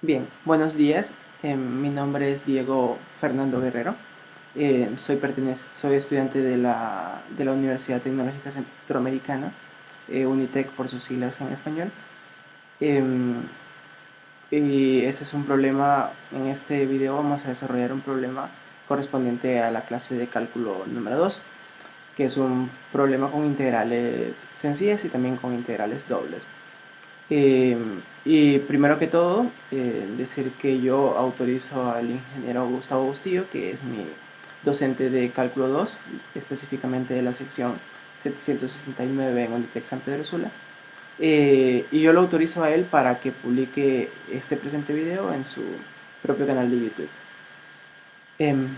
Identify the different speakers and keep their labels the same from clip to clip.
Speaker 1: Bien, buenos días. Mi nombre es Diego Fernando Guerrero. Soy estudiante de la Universidad Tecnológica Centroamericana, UNITEC por sus siglas en español. Em, y ese es un problema. En este video vamos a desarrollar un problema correspondiente a la clase de cálculo número 2, que es un problema con integrales sencillas y también con integrales dobles. Eh, y primero que todo, decir que yo autorizo al ingeniero Gustavo Bustillo, que es mi docente de cálculo 2, específicamente de la sección 769 en Unitec San Pedro Sula. Y yo lo autorizo a él para que publique este presente video en su propio canal de YouTube.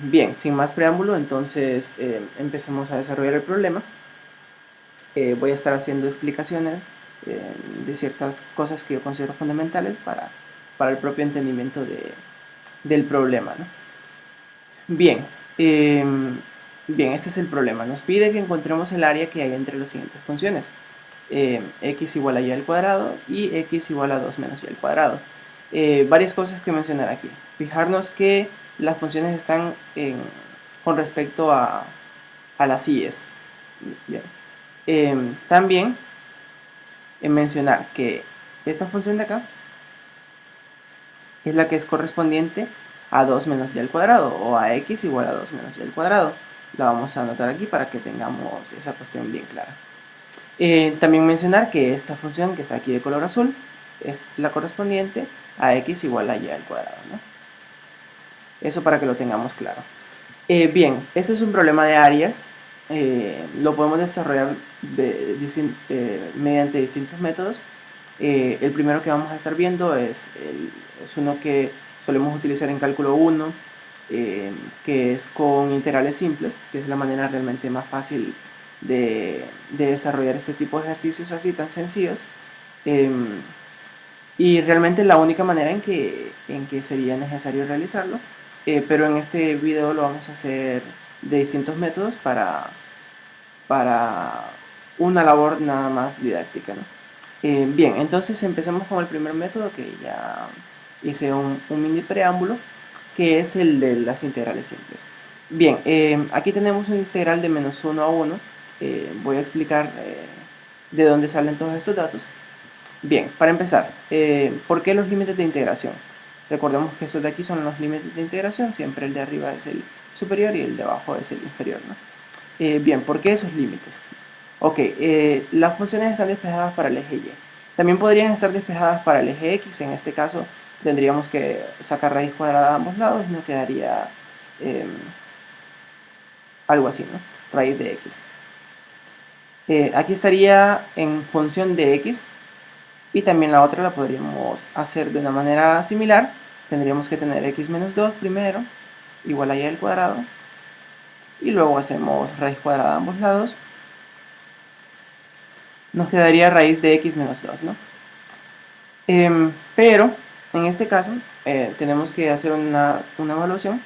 Speaker 1: Bien, sin más preámbulo, entonces empecemos a desarrollar el problema. Voy a estar haciendo explicaciones de ciertas cosas que yo considero fundamentales para el propio entendimiento del problema, ¿no? Bien, eh, bien, este es el problema. Nos pide que encontremos el área que hay entre las siguientes funciones. X igual a y al cuadrado y x igual a 2 menos y al cuadrado. Varias cosas que mencionar aquí. Fijarnos que las funciones están con respecto a las y's. Bien. También mencionar que esta función de acá es la que es correspondiente a 2 menos y al cuadrado, o a x igual a 2 menos y al cuadrado. La vamos a anotar aquí para que tengamos esa cuestión bien clara. También mencionar que esta función que está aquí de color azul es la correspondiente a x igual a y al cuadrado, ¿no? Eso para que lo tengamos claro. Bien, este es un problema de áreas. Lo podemos desarrollar mediante distintos métodos. El primero que vamos a estar viendo es uno que solemos utilizar en cálculo 1, que es con integrales simples, que es la manera realmente más fácil de desarrollar este tipo de ejercicios así tan sencillos. Y realmente la única manera en que sería necesario realizarlo, pero en este video lo vamos a hacer de distintos métodos para una labor nada más didáctica, ¿no? Bien, entonces empecemos con el primer método, que ya hice un mini preámbulo, que es el de las integrales simples. Bien, aquí tenemos un integral de menos 1 a 1. Voy a explicar de dónde salen todos estos datos. Bien, para empezar, ¿por qué los límites de integración? Recordemos que estos de aquí son los límites de integración, siempre el de arriba es el superior y el de abajo es el inferior, ¿no? Bien, ¿por qué esos límites? Ok, las funciones están despejadas para el eje Y. También podrían estar despejadas para el eje X. En este caso tendríamos que sacar raíz cuadrada a ambos lados y nos quedaría algo así, ¿no? Raíz de X. Aquí estaría en función de X, y también la otra la podríamos hacer de una manera similar. Tendríamos que tener x menos 2 primero, igual a y al cuadrado, y luego hacemos raíz cuadrada a ambos lados. Nos quedaría raíz de x menos 2, ¿no? Pero en este caso tenemos que hacer una evaluación.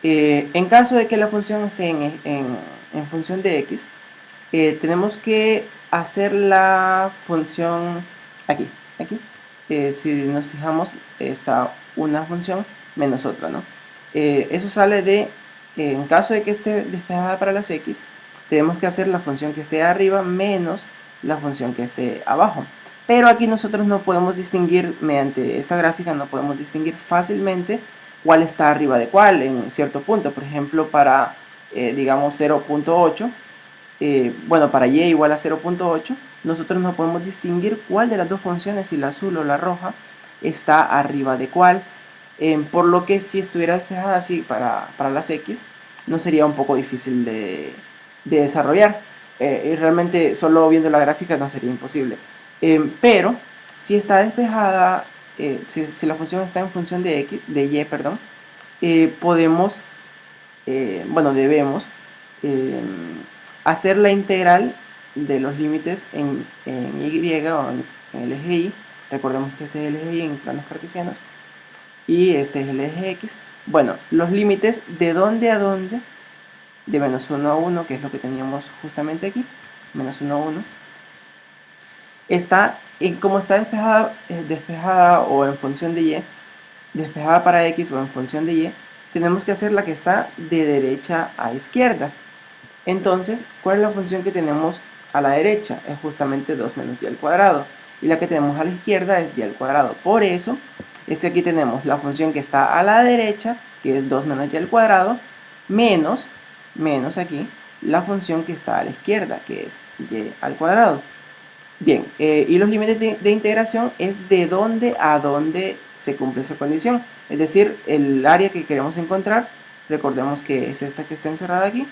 Speaker 1: En caso de que la función esté en función de x, tenemos que hacer la función aquí, aquí. Si nos fijamos, está una función menos otra, ¿no? Eso sale de, en caso de que esté despejada para las x, tenemos que hacer la función que esté arriba menos la función que esté abajo. Pero aquí nosotros no podemos distinguir, mediante esta gráfica, no podemos distinguir fácilmente cuál está arriba de cuál en cierto punto. Por ejemplo, para, digamos, 0.8, bueno, para y igual a 0.8, nosotros no podemos distinguir cuál de las dos funciones, si la azul o la roja, está arriba de cuál. Por lo que si estuviera despejada así para las x, no sería un poco difícil de desarrollar. Y realmente solo viendo la gráfica no sería imposible. Pero si está despejada, si la función está en función de x, de y, perdón, podemos, bueno, debemos hacer la integral de los límites en y o en el eje y. Recordemos que este es el eje y en planos cartesianos y este es el eje x. Bueno, los límites de dónde a dónde, de menos 1 a 1, que es lo que teníamos justamente aquí, menos 1 a 1, está, como está despejada o en función de y, despejada para x o en función de y, tenemos que hacer la que está de derecha a izquierda. Entonces, ¿cuál es la función que tenemos a la derecha? Es justamente 2 menos y al cuadrado. Y la que tenemos a la izquierda es y al cuadrado. Por eso, es que aquí tenemos la función que está a la derecha, que es 2 menos y al cuadrado, menos aquí, la función que está a la izquierda, que es y al cuadrado. Bien, y los límites de integración es de dónde a dónde se cumple esa condición. Es decir, el área que queremos encontrar, recordemos que es esta que está encerrada aquí,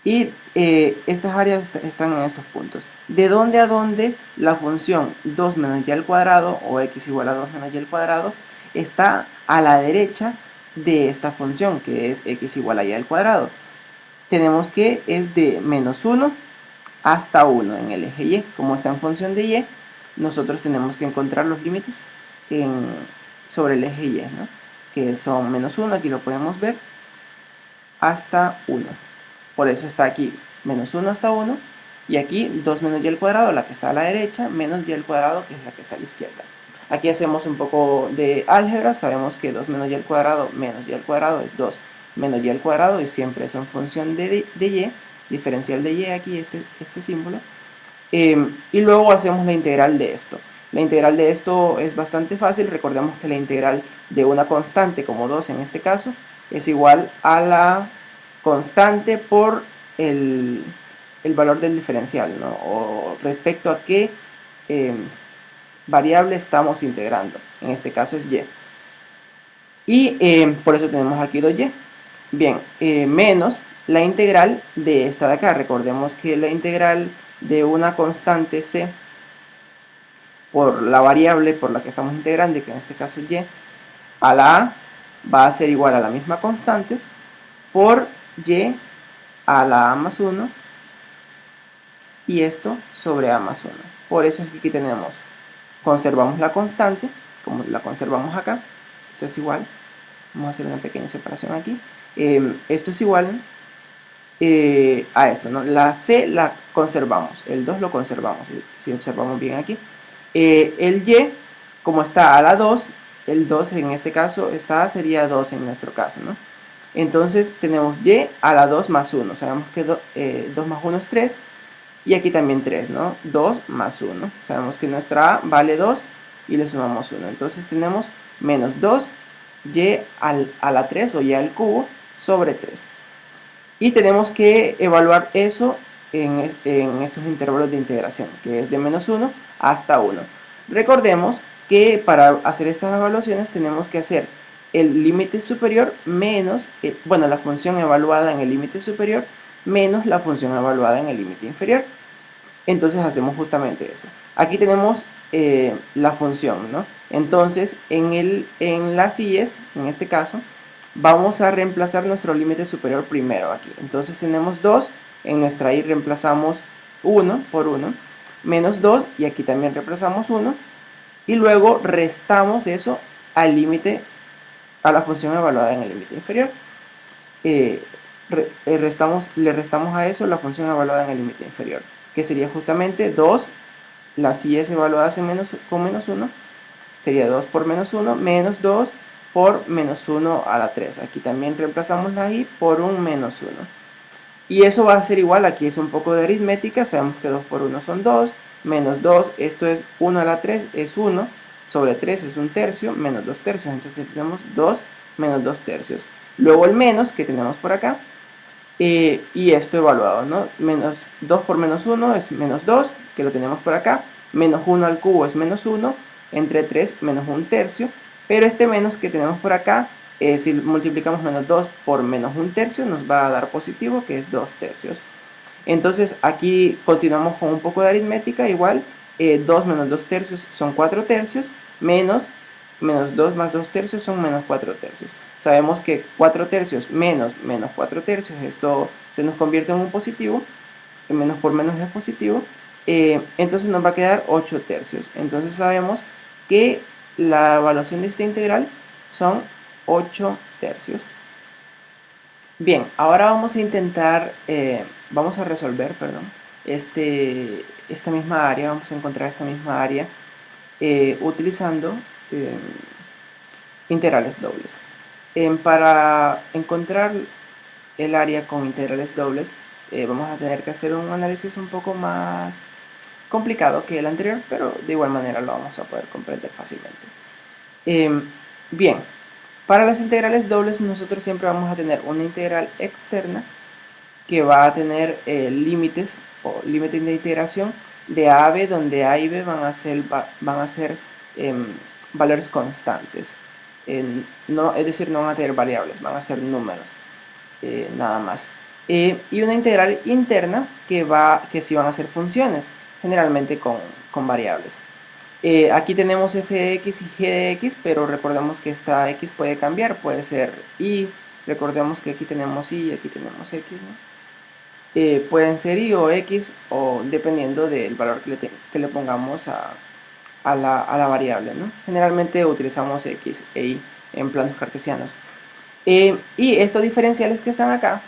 Speaker 1: y estas áreas están en estos puntos. De dónde a dónde la función 2 menos y al cuadrado, o x igual a 2 menos y al cuadrado, está a la derecha de esta función, que es x igual a y al cuadrado. Tenemos que es de menos 1 hasta 1 en el eje y. Como está en función de y, nosotros tenemos que encontrar los límites sobre el eje y, ¿no? Que son menos 1, aquí lo podemos ver, hasta 1. Por eso está aquí menos 1 hasta 1, y aquí 2 menos y al cuadrado, la que está a la derecha, menos y al cuadrado, que es la que está a la izquierda. Aquí hacemos un poco de álgebra, sabemos que 2 menos y al cuadrado menos y al cuadrado es 2 menos y al cuadrado, y siempre es en función de y, diferencial de y, aquí este símbolo. Y luego hacemos la integral de esto. La integral de esto es bastante fácil, recordemos que la integral de una constante, como 2 en este caso, es igual a la constante por el valor del diferencial, ¿no? O respecto a qué variable estamos integrando. En este caso es y. Y por eso tenemos aquí 2y. Bien, menos la integral de esta de acá. Recordemos que la integral de una constante c por la variable por la que estamos integrando, que en este caso es y, a la a va a ser igual a la misma constante por y a la a más 1, y esto sobre a más 1. Por eso es que aquí tenemos, conservamos la constante, como la conservamos acá, esto es igual, vamos a hacer una pequeña separación aquí, esto es igual a esto, ¿no? La c la conservamos, el 2 lo conservamos, si observamos bien aquí. El y, como está a la 2, el 2 en este caso sería 2 en nuestro caso, ¿no? Entonces tenemos y a la 2 más 1, sabemos que 2 más 1 es 3, y aquí también 3, ¿no? 2 más 1, sabemos que nuestra a vale 2 y le sumamos 1, entonces tenemos menos 2 y a la 3 o y al cubo sobre 3. Y tenemos que evaluar eso en estos intervalos de integración, que es de menos 1 hasta 1. Recordemos que para hacer estas evaluaciones tenemos que hacer el límite superior menos, bueno, la función evaluada en el límite superior menos la función evaluada en el límite inferior. Entonces hacemos justamente eso. Aquí tenemos la función, ¿no? Entonces en las IES, en este caso, vamos a reemplazar nuestro límite superior primero aquí. Entonces tenemos 2, en nuestra I reemplazamos 1 por 1, menos 2, y aquí también reemplazamos 1, y luego restamos eso al límite, a la función evaluada en el límite inferior. Le restamos a eso la función evaluada en el límite inferior, que sería justamente 2, las IES evaluadas con menos 1, sería 2 por menos 1, menos 2 por menos 1 a la 3. Aquí también reemplazamos la i por un menos 1. Y eso va a ser igual, aquí es un poco de aritmética, sabemos que 2 por 1 son 2, menos 2, esto es 1 a la 3, es 1, sobre 3 es un tercio, menos 2 tercios, entonces tenemos 2 menos 2 tercios. Luego el menos que tenemos por acá, y esto evaluado, ¿no? Menos 2 por menos 1 es menos 2, que lo tenemos por acá, menos 1 al cubo es menos 1, entre 3 menos 1 tercio, pero este menos que tenemos por acá, si multiplicamos menos 2 por menos 1 tercio, nos va a dar positivo, que es 2 tercios. Entonces aquí continuamos con un poco de aritmética, igual 2 menos 2 tercios son 4 tercios, menos 2 más 2 tercios son menos 4 tercios. Sabemos que 4 tercios menos 4 tercios, esto se nos convierte en un positivo, menos por menos es positivo, entonces nos va a quedar 8 tercios. Entonces sabemos que la evaluación de esta integral son 8 tercios. Bien, ahora vamos a intentar, vamos a resolver, perdón, esta misma área, vamos a encontrar esta misma área utilizando integrales dobles. Para encontrar el área con integrales dobles, vamos a tener que hacer un análisis un poco más complicado que el anterior, pero de igual manera lo vamos a poder comprender fácilmente. Bien, para las integrales dobles nosotros siempre vamos a tener una integral externa que va a tener límites o límites de integración de a a b, donde a y b van a ser valores constantes. No, es decir, no van a tener variables, van a ser números, nada más. Y una integral interna que sí van a ser funciones, generalmente con variables. Aquí tenemos f de x y g de x, pero recordemos que esta x puede cambiar, puede ser y, recordemos que aquí tenemos y aquí tenemos x, ¿no? Pueden ser y o x, o dependiendo del valor que le pongamos a la variable, ¿no? Generalmente utilizamos x e y en planos cartesianos. Y estos diferenciales que están acá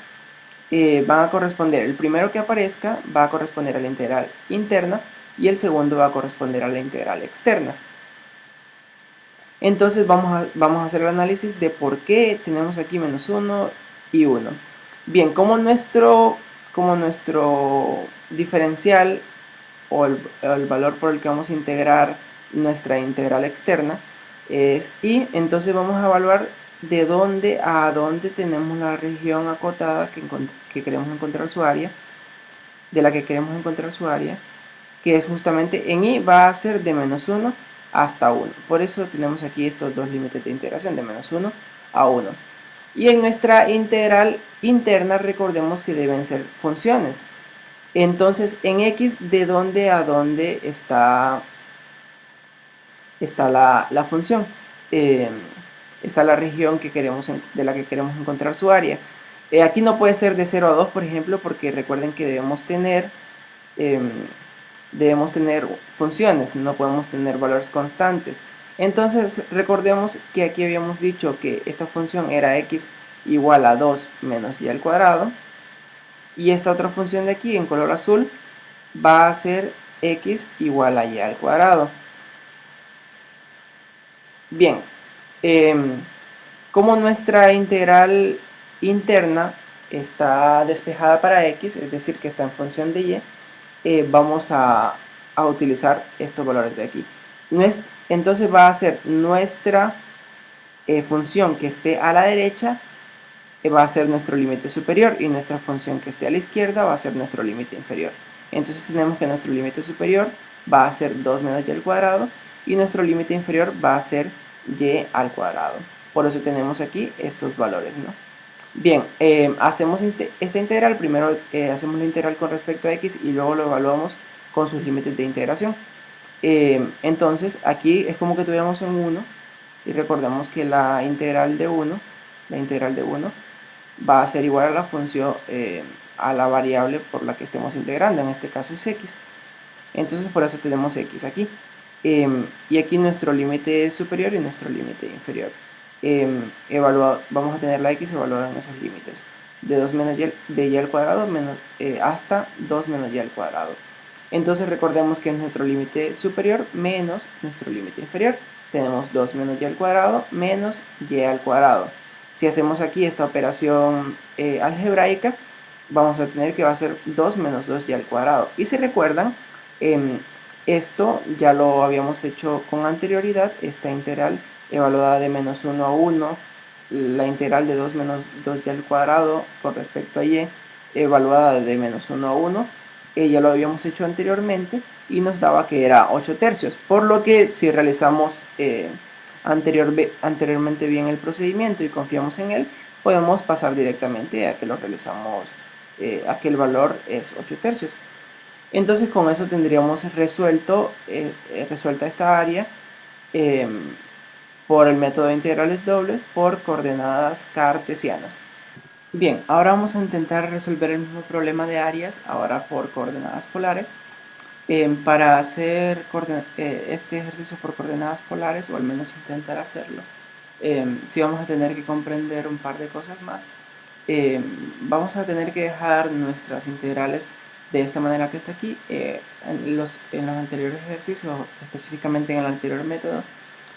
Speaker 1: van a corresponder, el primero que aparezca va a corresponder a la integral interna y el segundo va a corresponder a la integral externa. Entonces vamos a hacer el análisis de por qué tenemos aquí menos 1 y 1. Bien, como nuestro diferencial o el valor por el que vamos a integrar nuestra integral externa es y, entonces vamos a evaluar de dónde a dónde tenemos la región acotada que queremos encontrar su área, de la que queremos encontrar su área, que es justamente en y va a ser de menos 1 hasta 1. Por eso tenemos aquí estos dos límites de integración, de menos 1 a 1. Y en nuestra integral interna recordemos que deben ser funciones. Entonces en x, ¿de dónde a dónde está la función? Está la región de la que queremos encontrar su área. Aquí no puede ser de 0 a 2, por ejemplo, porque recuerden que debemos tener funciones, no podemos tener valores constantes. Entonces recordemos que aquí habíamos dicho que esta función era x igual a 2 menos y al cuadrado, y esta otra función de aquí en color azul va a ser x igual a y al cuadrado. Bien, como nuestra integral interna está despejada para x, es decir, que está en función de y, vamos a utilizar estos valores de aquí. Entonces va a ser nuestra función que esté a la derecha, va a ser nuestro límite superior, y nuestra función que esté a la izquierda va a ser nuestro límite inferior. Entonces tenemos que nuestro límite superior va a ser 2 menos y al cuadrado, y nuestro límite inferior va a ser y al cuadrado. Por eso tenemos aquí estos valores, ¿no? Bien, hacemos esta integral. Primero hacemos la integral con respecto a x y luego lo evaluamos con sus límites de integración. Entonces aquí es como que tuviéramos un 1, y recordemos que la integral de 1 va a ser igual a la función, a la variable por la que estemos integrando, en este caso es x. Entonces por eso tenemos x aquí. Y aquí nuestro límite superior y nuestro límite inferior. Vamos a tener la x evaluada en esos límites, de 2 menos y al cuadrado hasta 2 menos y al cuadrado. Entonces recordemos que es nuestro límite superior menos nuestro límite inferior. Tenemos 2 menos y al cuadrado menos y al cuadrado. Si hacemos aquí esta operación algebraica, vamos a tener que va a ser 2 menos 2y al cuadrado. Y si recuerdan, esto ya lo habíamos hecho con anterioridad, esta integral evaluada de menos 1 a 1, la integral de 2 menos 2y al cuadrado con respecto a y, evaluada de menos 1 a 1, ya lo habíamos hecho anteriormente y nos daba que era 8 tercios, por lo que si realizamos anteriormente bien el procedimiento y confiamos en él, podemos pasar directamente a que lo realizamos, a que el valor es 8 tercios. Entonces con eso tendríamos resuelta esta área por el método de integrales dobles por coordenadas cartesianas. Bien, ahora vamos a intentar resolver el mismo problema de áreas, ahora por coordenadas polares. Para hacer este ejercicio por coordenadas polares, o al menos intentar hacerlo, sí vamos a tener que comprender un par de cosas más. Vamos a tener que dejar nuestras integrales de esta manera que está aquí. En los anteriores ejercicios, específicamente en el anterior método,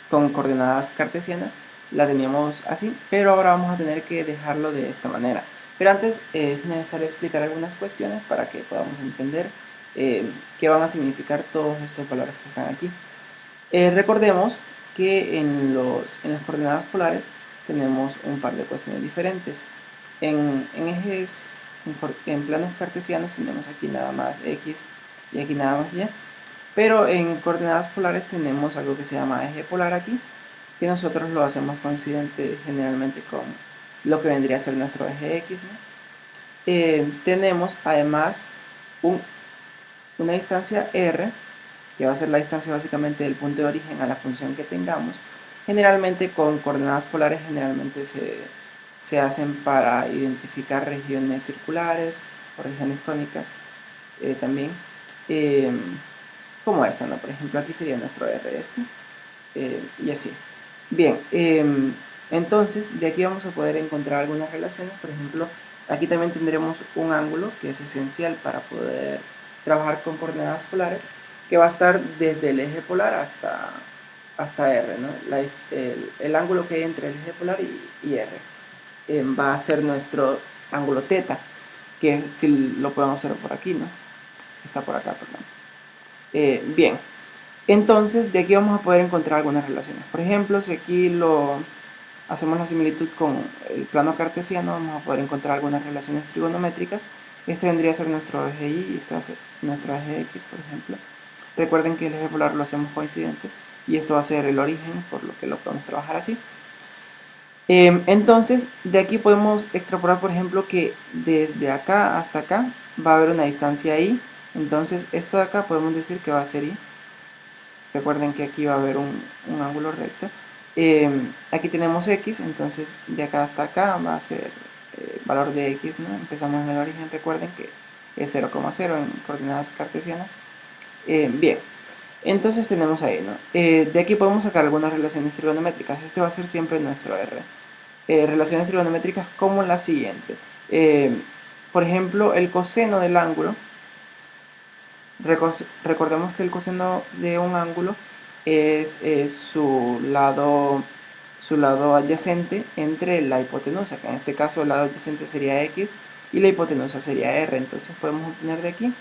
Speaker 1: con coordenadas cartesianas, la teníamos así, pero ahora vamos a tener que dejarlo de esta manera. Pero antes es necesario explicar algunas cuestiones para que podamos entender qué van a significar todos estos valores que están aquí. Recordemos que en las coordenadas polares tenemos un par de cuestiones diferentes. En ejes, en planos cartesianos tenemos aquí nada más x y aquí nada más y. Pero en coordenadas polares tenemos algo que se llama eje polar aquí, que nosotros lo hacemos coincidente generalmente con lo que vendría a ser nuestro eje x, ¿no? Tenemos además una distancia r, que va a ser la distancia básicamente del punto de origen a la función que tengamos. Generalmente con coordenadas polares generalmente se hacen para identificar regiones circulares o regiones cónicas también, como esta, ¿no? Por ejemplo, aquí sería nuestro r este, y así. Bien, entonces de aquí vamos a poder encontrar algunas relaciones. Por ejemplo, aquí también tendremos un ángulo que es esencial para poder trabajar con coordenadas polares, que va a estar desde el eje polar hasta R, ¿no? El ángulo que hay entre el eje polar y R va a ser nuestro ángulo θ, que si lo podemos hacer por aquí, ¿no? Está por acá, perdón. Bien, entonces de aquí vamos a poder encontrar algunas relaciones. Por ejemplo, si aquí hacemos la similitud con el plano cartesiano, vamos a poder encontrar algunas relaciones trigonométricas. Este vendría a ser nuestro eje Y y este va a ser nuestro eje X, por ejemplo. Recuerden que el eje polar lo hacemos coincidente y esto va a ser el origen, por lo que lo podemos trabajar así. Entonces, de aquí podemos extrapolar, por ejemplo, que desde acá hasta acá va a haber una distancia Y. Entonces, esto de acá podemos decir que va a ser Y. Recuerden que aquí va a haber un ángulo recto. Aquí tenemos X, entonces de acá hasta acá va a ser valor de X, ¿no? Empezamos en el origen, recuerden que es 0,0 en coordenadas cartesianas. Bien, entonces tenemos ahí, ¿no? De aquí podemos sacar algunas relaciones trigonométricas. Este va a ser siempre nuestro R. Relaciones trigonométricas como la siguiente. Por ejemplo, el coseno del ángulo. Recordemos que el coseno de un ángulo es su lado adyacente entre la hipotenusa, que en este caso el lado adyacente sería X y la hipotenusa sería R. Entonces podemos obtener de aquí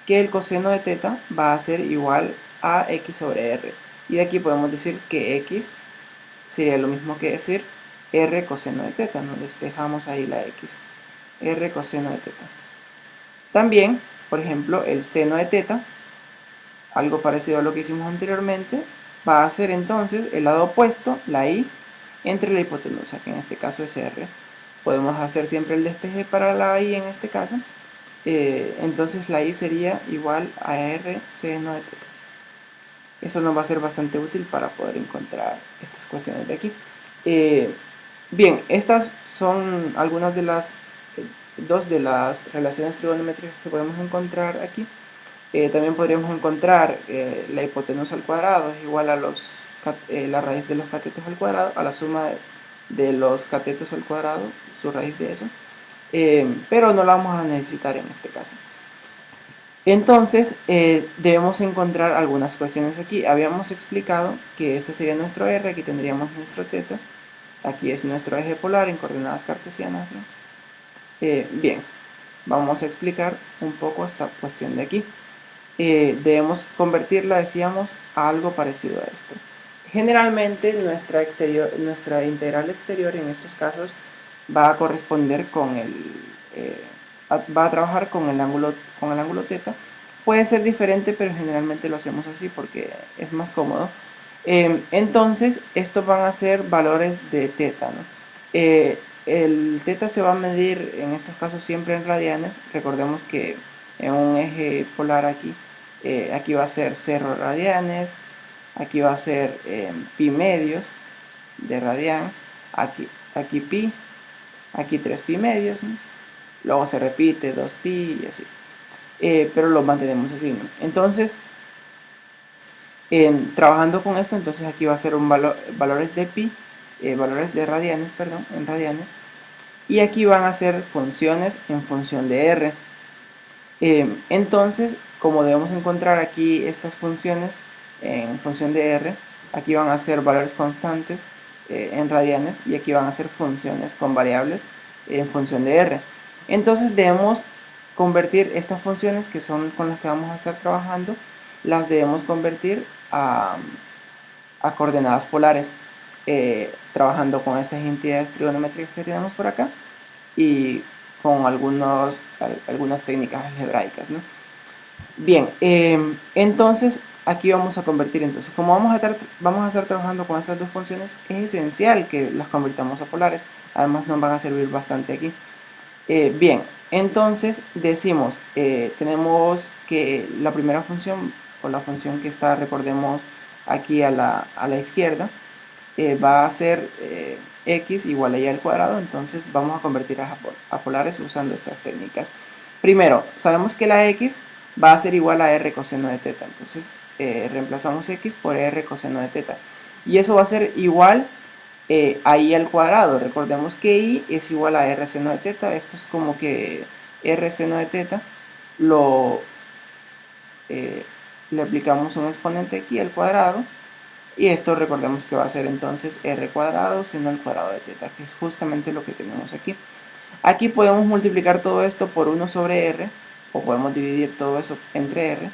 Speaker 1: que el coseno de θ va a ser igual a X sobre R. Y de aquí podemos decir que X sería lo mismo que decir R coseno de θ. Nos despejamos ahí la X. R coseno de θ. También, por ejemplo, el seno de θ, algo parecido a lo que hicimos anteriormente, va a ser entonces el lado opuesto, la Y, entre la hipotenusa, que en este caso es R. Podemos hacer siempre el despeje para la Y en este caso. Entonces la Y sería igual a R seno de θ. Eso nos va a ser bastante útil para poder encontrar estas cuestiones de aquí. Bien, estas son algunas de las dos de las relaciones trigonométricas que podemos encontrar aquí. También podríamos encontrar la hipotenusa al cuadrado es igual a la raíz de los catetos al cuadrado, a la suma de los catetos al cuadrado, su raíz de eso. Pero no la vamos a necesitar en este caso. Entonces, debemos encontrar algunas cuestiones aquí. Habíamos explicado que este sería nuestro R, aquí tendríamos nuestro θ, aquí es nuestro eje polar en coordenadas cartesianas, ¿no? Bien, vamos a explicar un poco esta cuestión de aquí. Debemos convertirla, decíamos, a algo parecido a esto. Generalmente nuestra integral exterior en estos casos va a corresponder con va a trabajar con el ángulo θ. Puede ser diferente, pero generalmente lo hacemos así porque es más cómodo. Entonces, estos van a ser valores de θ, ¿no? El θ se va a medir en estos casos siempre en radianes. Recordemos que en un eje polar aquí, aquí va a ser 0 radianes, aquí va a ser pi medios de radian, aquí pi, aquí 3 pi medios, ¿no? Luego se repite 2 pi y así. Pero lo mantenemos así, ¿no? Entonces, trabajando con esto, entonces aquí va a ser valores de pi, valores de radianes, perdón, en radianes, y aquí van a ser funciones en función de r. Entonces, como debemos encontrar aquí estas funciones en función de r, aquí van a ser valores constantes en radianes, y aquí van a ser funciones con variables en función de r. Entonces debemos convertir estas funciones, que son con las que vamos a estar trabajando, las debemos convertir a coordenadas polares, trabajando con estas entidades trigonométricas que tenemos por acá y con algunas técnicas algebraicas, ¿no? Bien, entonces aquí vamos a convertir, entonces como vamos a estar trabajando con estas dos funciones, es esencial que las convirtamos a polares, además nos van a servir bastante aquí. Bien, entonces decimos, tenemos que la primera función, o la función que está, recordemos, aquí a la izquierda, va a ser x igual a y al cuadrado. Entonces vamos a convertir a polares usando estas técnicas. Primero, sabemos que la x va a ser igual a r coseno de teta. Entonces reemplazamos x por r coseno de teta. Y eso va a ser igual a y al cuadrado. Recordemos que y es igual a r seno de teta. Esto es como que r seno de teta le aplicamos un exponente aquí al cuadrado. Y esto recordemos que va a ser entonces r cuadrado seno al cuadrado de teta, que es justamente lo que tenemos aquí. Aquí podemos multiplicar todo esto por 1 sobre r, o podemos dividir todo eso entre r.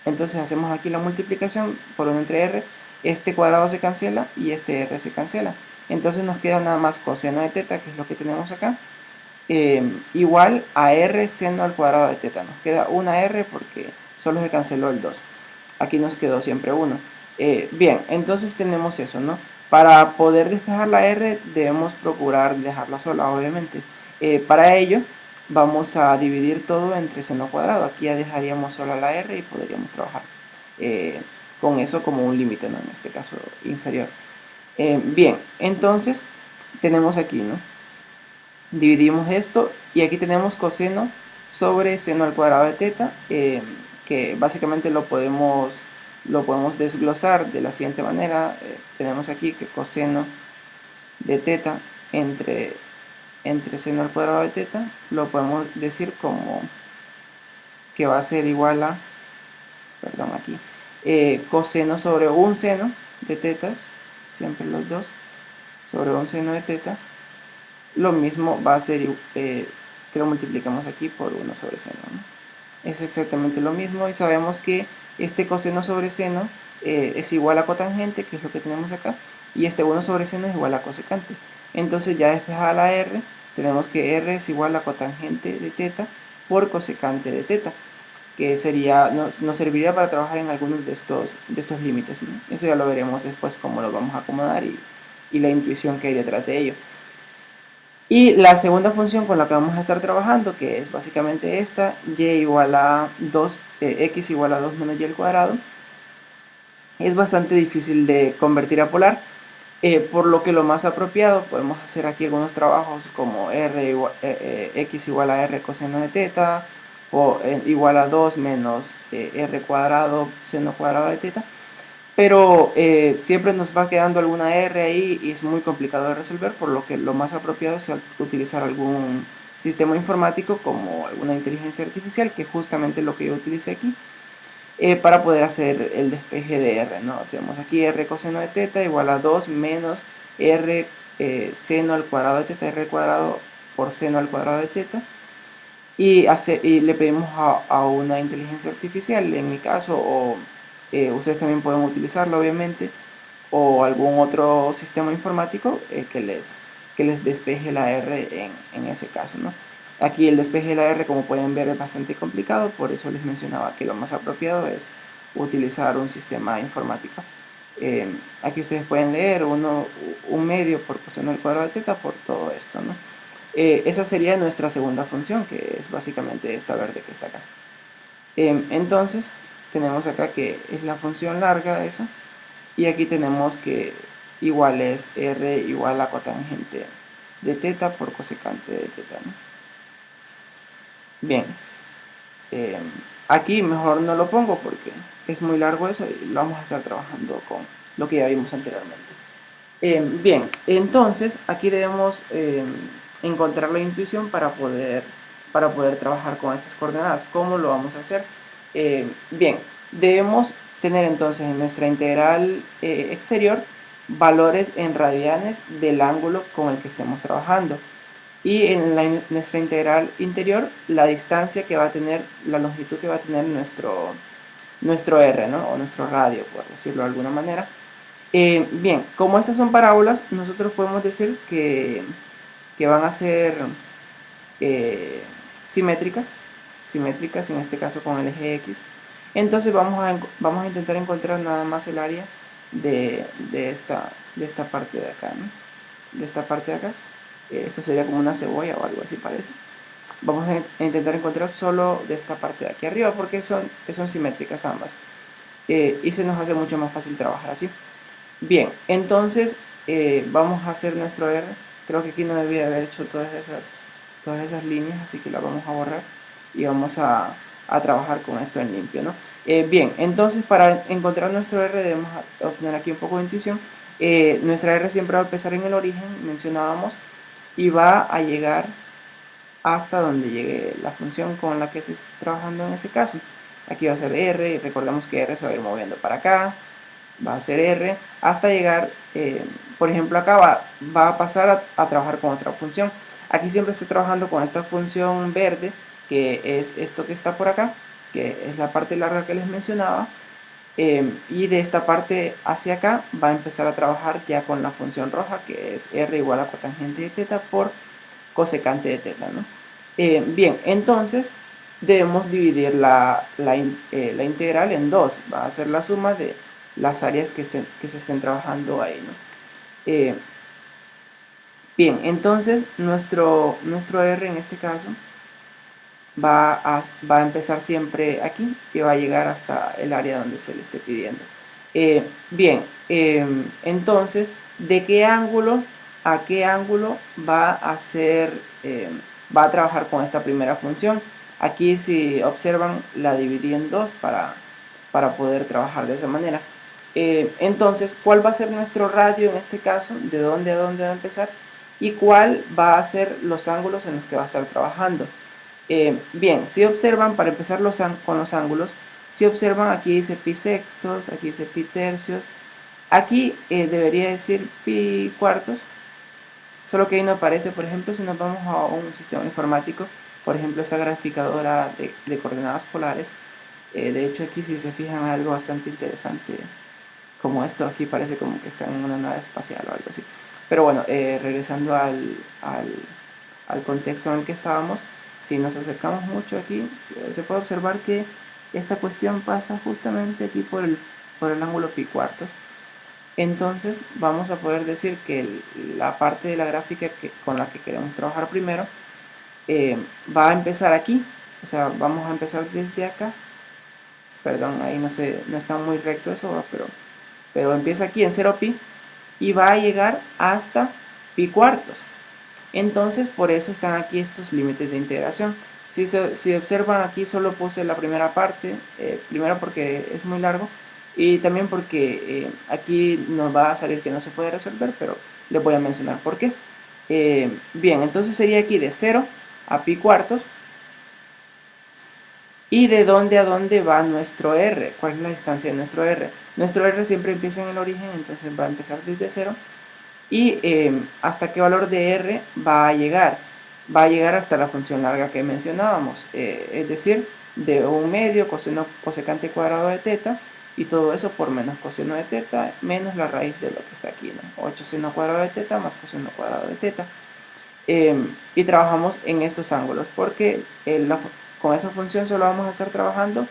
Speaker 1: Entonces hacemos aquí la multiplicación por 1 entre r. Este cuadrado se cancela y este r se cancela. Entonces nos queda nada más coseno de teta, que es lo que tenemos acá, igual a r seno al cuadrado de teta. Nos queda una r porque solo se canceló el 2. Aquí nos quedó siempre 1. Bien, entonces tenemos eso, ¿no? Para poder despejar la r debemos procurar dejarla sola, obviamente. Para ello vamos a dividir todo entre seno cuadrado. Aquí ya dejaríamos sola la r y podríamos trabajar con eso como un límite, ¿no? En este caso inferior. Bien, entonces tenemos aquí, ¿no? Dividimos esto y aquí tenemos coseno sobre seno al cuadrado de teta, que básicamente lo podemos desglosar de la siguiente manera. Tenemos aquí que coseno de teta entre seno al cuadrado de teta lo podemos decir como que va a ser igual a, perdón, aquí, coseno sobre un seno de tetas, siempre los dos, sobre un seno de teta. Lo mismo va a ser que lo multiplicamos aquí por 1 sobre seno, ¿no? Es exactamente lo mismo, y sabemos que este coseno sobre seno es igual a cotangente, que es lo que tenemos acá, y este 1 sobre seno es igual a cosecante. Entonces, ya despejada la r, tenemos que r es igual a cotangente de teta por cosecante de teta, que nos serviría para trabajar en algunos de estos límites, ¿no? Eso ya lo veremos después, cómo lo vamos a acomodar y la intuición que hay detrás de ello. Y la segunda función con la que vamos a estar trabajando, que es básicamente esta, y igual a 2, x igual a 2 menos y al cuadrado, es bastante difícil de convertir a polar, por lo que lo más apropiado, podemos hacer aquí algunos trabajos como x igual a r coseno de teta, o igual a 2 menos r cuadrado seno cuadrado de teta. Pero siempre nos va quedando alguna R ahí y es muy complicado de resolver, por lo que lo más apropiado es utilizar algún sistema informático como alguna inteligencia artificial, que es justamente lo que yo utilicé aquí, para poder hacer el despeje de R, ¿no? Hacemos aquí R coseno de teta igual a 2 menos R seno al cuadrado de teta, R cuadrado por seno al cuadrado de teta. Y le pedimos a una inteligencia artificial, en mi caso, o ustedes también pueden utilizarlo, obviamente, o algún otro sistema informático que les despeje la R en ese caso, ¿no? Aquí el despeje de la R, como pueden ver, es bastante complicado, por eso les mencionaba que lo más apropiado es utilizar un sistema informático. Aquí ustedes pueden leer un medio por coseno al cuadrado de teta por todo esto, ¿no? Esa sería nuestra segunda función, que es básicamente esta verde que está acá. Entonces, tenemos acá que es la función larga esa, y aquí tenemos que igual es r igual a cotangente de teta por cosecante de teta, ¿no? Bien, aquí mejor no lo pongo porque es muy largo eso y lo vamos a estar trabajando con lo que ya vimos anteriormente. Bien, entonces aquí debemos encontrar la intuición para poder trabajar con estas coordenadas. ¿Cómo lo vamos a hacer? Bien, debemos tener entonces en nuestra integral exterior valores en radianes del ángulo con el que estemos trabajando. Y en nuestra integral interior, la distancia que va a tener, la longitud que va a tener nuestro R, ¿no? O nuestro radio, por decirlo de alguna manera. Bien, como estas son parábolas, nosotros podemos decir que van a ser eh, simétricas, simétricas en este caso con el eje X. Entonces vamos a intentar encontrar nada más el área de esta parte de acá, ¿no? De esta parte de acá. Eso sería como una cebolla o algo así parece. Vamos a intentar encontrar solo de esta parte de aquí arriba porque son simétricas ambas. Y se nos hace mucho más fácil trabajar así. Bien, entonces vamos a hacer nuestro R. Creo que aquí no debía haber hecho todas esas líneas, así que las vamos a borrar y vamos a trabajar con esto en limpio, ¿no? Bien, entonces para encontrar nuestro R debemos obtener aquí un poco de intuición. Nuestra R siempre va a empezar en el origen, mencionábamos, y va a llegar hasta donde llegue la función con la que se está trabajando en ese caso. Aquí va a ser R, y recordemos que R se va a ir moviendo para acá, va a ser R, hasta llegar, por ejemplo acá va a pasar a trabajar con otra función. Aquí siempre estoy trabajando con esta función verde, que es esto que está por acá, que es la parte larga que les mencionaba, y de esta parte hacia acá va a empezar a trabajar ya con la función roja, que es R igual a cotangente de teta por cosecante de teta, ¿no? Bien, entonces debemos dividir la integral en dos, va a ser la suma de las áreas que se estén trabajando ahí, ¿no? Bien, entonces nuestro R en este caso va a empezar siempre aquí y va a llegar hasta el área donde se le esté pidiendo. Bien, entonces, ¿de qué ángulo a qué ángulo va a va a trabajar con esta primera función? Aquí, si observan, la dividí en dos para poder trabajar de esa manera. Entonces, ¿cuál va a ser nuestro radio en este caso? ¿De dónde a dónde va a empezar? ¿Y cuál va a ser los ángulos en los que va a estar trabajando? Bien, si observan, para empezar con los ángulos, si observan, aquí dice pi sextos, aquí dice pi tercios, aquí debería decir pi cuartos, solo que ahí no aparece. Por ejemplo, si nos vamos a un sistema informático, por ejemplo esta graficadora de coordenadas polares, de hecho aquí si se fijan hay algo bastante interesante, como esto aquí parece como que está en una nave espacial o algo así. Pero bueno, regresando al contexto en el que estábamos, si nos acercamos mucho aquí, se puede observar que esta cuestión pasa justamente aquí por el ángulo pi cuartos. Entonces vamos a poder decir que la parte de la gráfica con la que queremos trabajar primero va a empezar aquí, o sea, vamos a empezar desde acá. Perdón, ahí no está muy recto eso, pero empieza aquí en 0 pi y va a llegar hasta pi cuartos. Entonces, por eso están aquí estos límites de integración. Si observan, aquí solo puse la primera parte, primero porque es muy largo y también porque aquí nos va a salir que no se puede resolver, pero les voy a mencionar por qué. Bien, entonces sería aquí de 0 a pi cuartos. ¿Y de dónde a dónde va nuestro R? ¿Cuál es la distancia de nuestro R? Nuestro R siempre empieza en el origen, entonces va a empezar desde 0. ¿Y hasta qué valor de R va a llegar? Va a llegar hasta la función larga que mencionábamos, es decir, de 1/2 cosecante cuadrado de teta, y todo eso por menos coseno de teta menos la raíz de lo que está aquí, ¿no? 8 seno cuadrado de teta más coseno cuadrado de teta. Y trabajamos en estos ángulos porque con esa función solo vamos a estar trabajando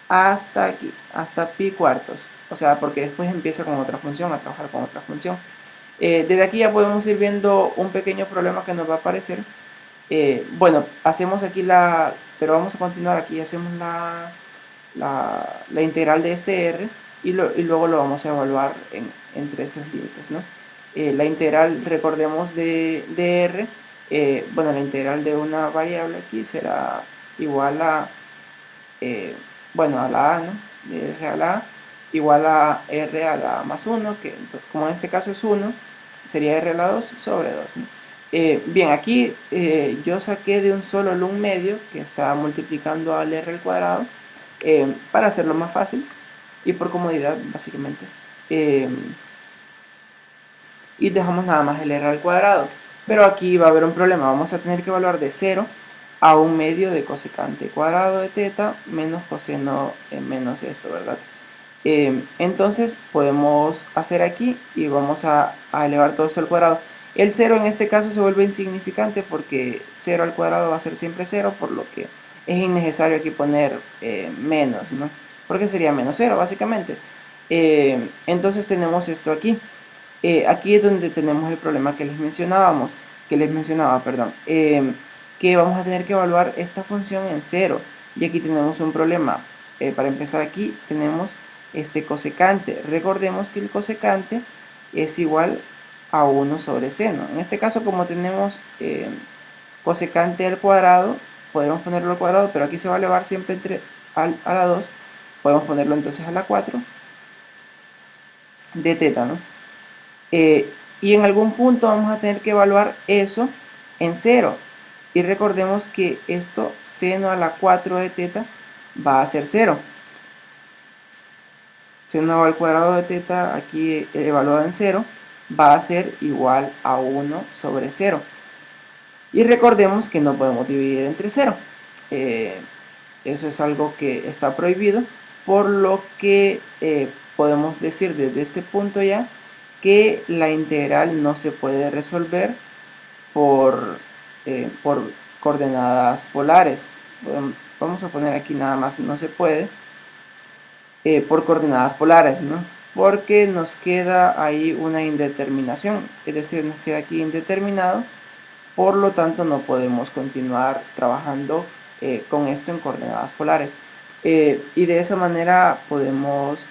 Speaker 1: hasta aquí, hasta pi cuartos, o sea, porque después empieza con otra función, a trabajar con otra función. Desde aquí ya podemos ir viendo un pequeño problema que nos va a aparecer. Bueno, hacemos aquí pero vamos a continuar aquí, hacemos la integral de este R y luego lo vamos a evaluar entre estos límites, ¿no? La integral, recordemos, de R, bueno, la integral de una variable aquí será igual a, bueno, a la A, ¿no? De R a la A, igual a R a la más 1, que como en este caso es 1, sería R a la 2 sobre 2, ¿no? Bien, aquí yo saqué de un solo el 1/2, que está multiplicando al R al cuadrado, para hacerlo más fácil y por comodidad, básicamente. y dejamos nada más el r al cuadrado. Pero aquí va a haber un problema, vamos a tener que evaluar de 0 a 1/2 de cosecante cuadrado de teta menos coseno menos esto, ¿verdad? Entonces podemos hacer aquí y vamos a elevar todo esto al cuadrado. El 0 en este caso se vuelve insignificante porque 0 al cuadrado va a ser siempre 0, por lo que es innecesario aquí poner menos, ¿no? Porque sería menos 0 básicamente. Entonces tenemos esto aquí. Aquí es donde tenemos el problema que les mencionaba, perdón, que vamos a tener que evaluar esta función en 0. Y aquí tenemos un problema. Para empezar aquí tenemos este cosecante. Recordemos que el cosecante es igual a 1 sobre seno. En este caso, como tenemos cosecante al cuadrado, podemos ponerlo al cuadrado, pero aquí se va a elevar siempre a la 2. Podemos ponerlo entonces a la 4 de teta, ¿no? Y en algún punto vamos a tener que evaluar eso en 0. Y recordemos que esto, seno a la 4 de teta, va a ser 0. Seno al cuadrado de teta, aquí evaluado en 0, va a ser igual a 1 sobre 0. Y recordemos que no podemos dividir entre 0. Eso es algo que está prohibido, por lo que podemos decir desde este punto ya que la integral no se puede resolver por coordenadas polares. Vamos a poner aquí nada más no se puede por coordenadas polares, ¿no? Porque nos queda ahí una indeterminación, es decir, nos queda aquí indeterminado, por lo tanto no podemos continuar trabajando con esto en coordenadas polares. Y de esa manera podemos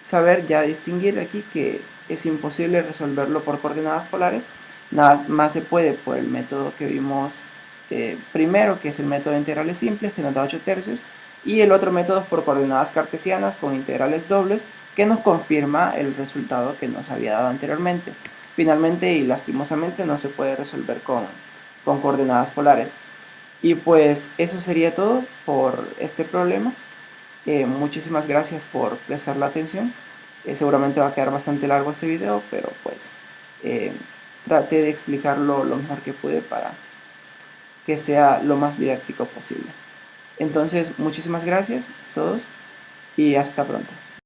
Speaker 1: saber ya distinguir aquí que es imposible resolverlo por coordenadas polares, nada más se puede por el método que vimos primero, que es el método de integrales simples, que nos da 8 tercios, y el otro método es por coordenadas cartesianas con integrales dobles, que nos confirma el resultado que nos había dado anteriormente. Finalmente y lastimosamente no se puede resolver con coordenadas polares. Y pues eso sería todo por este problema. Muchísimas gracias por prestar la atención. Seguramente va a quedar bastante largo este video, pero pues traté de explicarlo lo mejor que pude para que sea lo más didáctico posible. Entonces, muchísimas gracias a todos y hasta pronto.